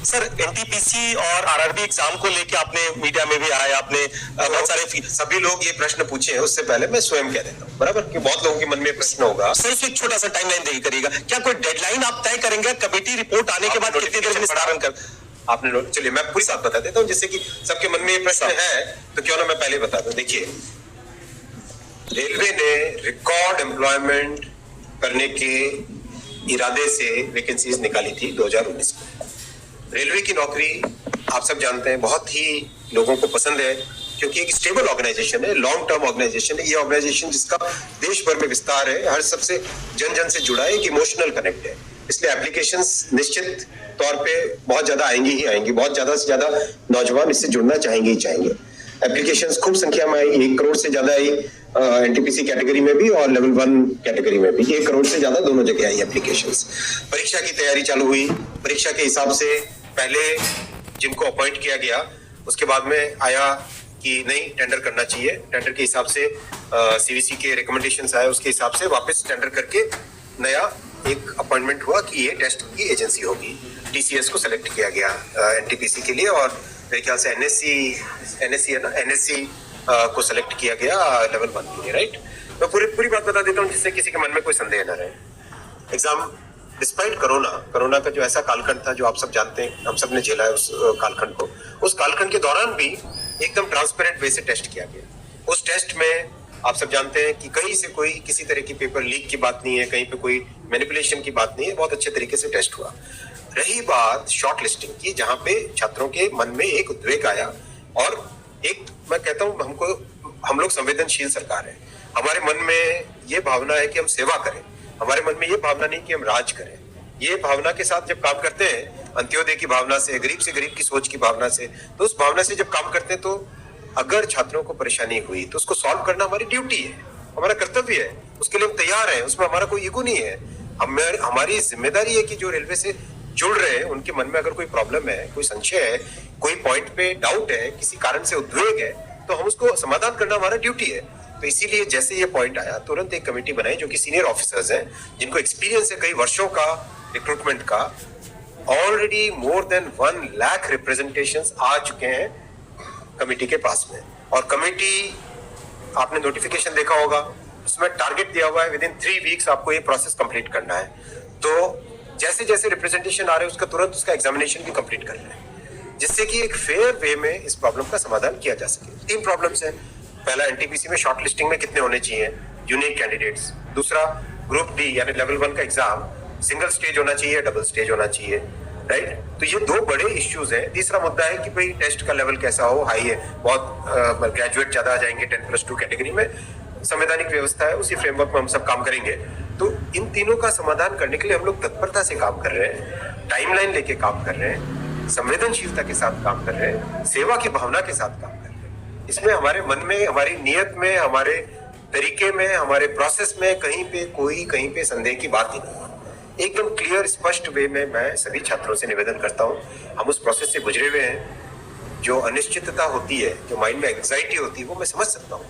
Sir NTPC और RRB exam को लेके आपने मीडिया में भी आया, आपने बहुत सारे सभी लोग ये प्रश्न पूछे हैं, उससे पहले मैं स्वयं कह देता हूँ बराबर कि बहुत लोगों के मन में प्रश्न होगा। सिर्फ एक छोटा सा टाइमलाइन देगी करिएगा, क्या कोई डेडलाइन आप तय करेंगे कमेटी रिपोर्ट आने के बाद कितनी देर में निस्तारण कर? आपने चलिए मैं पूरी बात बता देता हूँ जिससे कि सबके मन में ये प्रश्न है, तो क्यों ना मैं पहले बता दूं। देखिए, रेलवे ने रिकॉर्ड एम्प्लॉयमेंट करने के इरादे से वैकेंसीज निकाली थी 2019 में। रेलवे की नौकरी आप सब जानते हैं बहुत ही लोगों को पसंद है, क्योंकि एक स्टेबल ऑर्गेनाइजेशन है, लॉन्ग टर्म ऑर्गेनाइजेशन है। ये ऑर्गेनाइजेशन जिसका देश भर में विस्तार है, हर सबसे जन जन से जुड़ा है, एक इमोशनल कनेक्ट है। इसलिए एप्लीकेशंस निश्चित तौर पे बहुत ज्यादा आएंगी ही आएंगी, बहुत ज्यादा से ज्यादा नौजवान इससे जुड़ना चाहेंगे ही चाहेंगे। एप्लीकेशंस खूब संख्या में आई, 1 करोड़ से ज्यादा आई एनटीपीसी कैटेगरी में भी और लेवल 1 कैटेगरी में भी 1 करोड़ से ज्यादा दोनों जगह आई एप्लीकेशंस। परीक्षा की तैयारी चालू हुई। परीक्षा के हिसाब से पहले जिनको अपॉइंट किया गया, उसके बाद में आया कि नहीं टेंडर करना चाहिए। टेंडर के हिसाब से सीवीसी के रिकमेंडेशंस आए, उसके हिसाब से वापस टेंडर करके नया एक अपॉइंटमेंट हुआ कि ये टेस्ट की एजेंसी होगी। टीसीएस को सेलेक्ट किया गया एनटीपीसी के लिए, और मेरे ख्याल से एनएससी है ना, एनएससी को सेलेक्ट किया गया लेवल 1 के लिए, राइट। मैं पूरी बात बता देता हूँ जिससे किसी के मन में कोई संदेह न रहे। एग्जाम डिस्पाइट कोरोना का जो ऐसा कालखंड था जो आप सब जानते हैं, हम सब ने झेला है उस कालखंड को। उस कालखंड के दौरान भी एकदम ट्रांसपेरेंट वे से टेस्ट किया गया। उस टेस्ट में आप सब जानते हैं कि कहीं से कोई किसी तरह की पेपर लीक की बात नहीं है, कहीं पे कोई मैनिपुलेशन की बात नहीं है, बहुत अच्छे तरीके से टेस्ट हुआ। रही बात शॉर्ट लिस्टिंग की, जहां पे छात्रों के मन में एक उद्वेग आया, और एक मैं कहता हूं हम लोग संवेदनशील सरकार है। हमारे मन में ये भावना है कि हम सेवा करें, हमारे मन में ये भावना नहीं कि हम राज करें। ये भावना के साथ जब काम करते हैं, अंत्योदय की भावना से गरीब की सोच की भावना से, तो उस भावना से जब काम करते हैं, तो अगर छात्रों को परेशानी हुई तो उसको सॉल्व करना हमारी ड्यूटी है, हमारा कर्तव्य है, उसके लिए हम तैयार हैं, उसमें हमारा कोई ईगो नहीं है। हमारी जिम्मेदारी है कि जो रेलवे से जुड़ रहे हैं उनके मन में अगर कोई प्रॉब्लम है, कोई संशय है, कोई पॉइंट पे डाउट है, किसी कारण से उद्वेग है, तो हम उसको समाधान करना हमारा ड्यूटी है। तो इसीलिए जैसे ये पॉइंट आया, तुरंत एक कमेटी बनाई जो कि सीनियर ऑफिसर्स हैं, जिनको एक्सपीरियंस है कई वर्षों का रिक्रूटमेंट का। Already more than 1 lakh representations आ चुके हैं कमेटी के पास में, और कमेटी, आपने नोटिफिकेशन देखा होगा, उसमें टारगेट दिया हुआ है विद इन 3 वीक्स आपको ये प्रोसेस कंप्लीट करना है। तो जैसे जैसे रिप्रेजेंटेशन आ रहे हैं उसका तुरंत उसका एग्जामिनेशन भी कंप्लीट कर रहे हैं, जिससे कि एक फेयर वे में इस प्रॉब्लम का समाधान किया जा सके। 3 प्रॉब्लम्स हैं। पहला, एनटीपीसी में शॉर्ट लिस्टिंग में कितने होने चाहिए यूनिक कैंडिडेट्स। दूसरा, ग्रुप डी यानी लेवल 1 का एग्जाम सिंगल स्टेज होना चाहिए, डबल स्टेज होना चाहिए, राइट। तो ये 2 बड़े इश्यूज हैं। तीसरा मुद्दा है कि भाई टेस्ट का लेवल कैसा हो, हाई है, बहुत ग्रेजुएट ज्यादा आ जाएंगे 10+2 कैटेगरी में, संवैधानिक व्यवस्था है, उसी फ्रेमवर्क में हम सब काम करेंगे। तो इन तीनों का समाधान करने के लिए हम लोग तत्परता से काम कर रहे हैं, टाइमलाइन लेके काम कर रहे हैं, संवेदनशीलता के साथ काम कर रहे हैं, सेवा की भावना के साथ काम कर रहे हैं। इसमें हमारे मन में, हमारी नियत में, हमारे तरीके में, हमारे प्रोसेस में कहीं पे संदेह की बात ही नहीं है। एकदम क्लियर स्पष्ट वे में मैं सभी छात्रों से निवेदन करता हूँ, हम उस प्रोसेस से गुजरे हुए हैं। जो अनिश्चितता होती है, जो माइंड में एंग्जाइटी होती है, वो मैं समझ सकता हूँ।